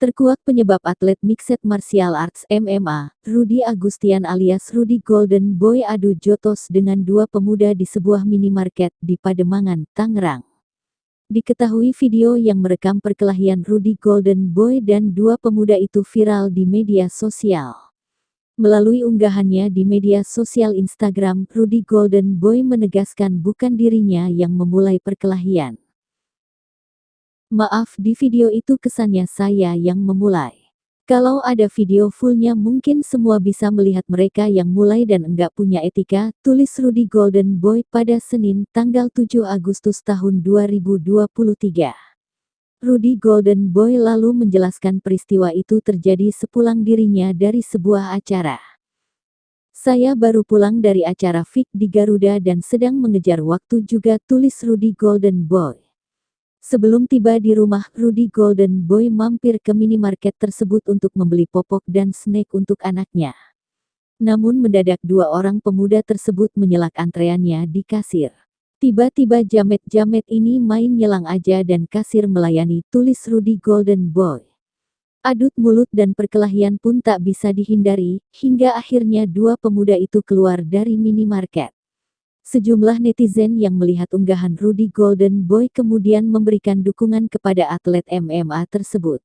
Terkuak penyebab atlet Mixed Martial Arts (MMA), Rudy Agustian alias Rudy Golden Boy adu jotos dengan dua pemuda di sebuah minimarket di Pademangan, Tangerang. Diketahui video yang merekam perkelahian Rudy Golden Boy dan dua pemuda itu viral di media sosial. Melalui unggahannya di media sosial Instagram, Rudy Golden Boy menegaskan bukan dirinya yang memulai perkelahian. "Maaf, di video itu kesannya saya yang memulai. Kalau ada video fullnya mungkin semua bisa melihat mereka yang mulai dan enggak punya etika," tulis Rudy Golden Boy pada Senin, tanggal 7 Agustus tahun 2023. Rudy Golden Boy lalu menjelaskan peristiwa itu terjadi sepulang dirinya dari sebuah acara. "Saya baru pulang dari acara FIK di Garuda dan sedang mengejar waktu juga," tulis Rudy Golden Boy. Sebelum tiba di rumah, Rudy Golden Boy mampir ke minimarket tersebut untuk membeli popok dan snack untuk anaknya. Namun mendadak dua orang pemuda tersebut menyelak antreannya di kasir. "Tiba-tiba jamet-jamet ini main nyelang aja dan kasir melayani," tulis Rudy Golden Boy. Adut mulut dan perkelahian pun tak bisa dihindari, hingga akhirnya dua pemuda itu keluar dari minimarket. Sejumlah netizen yang melihat unggahan Rudy Golden Boy kemudian memberikan dukungan kepada atlet MMA tersebut.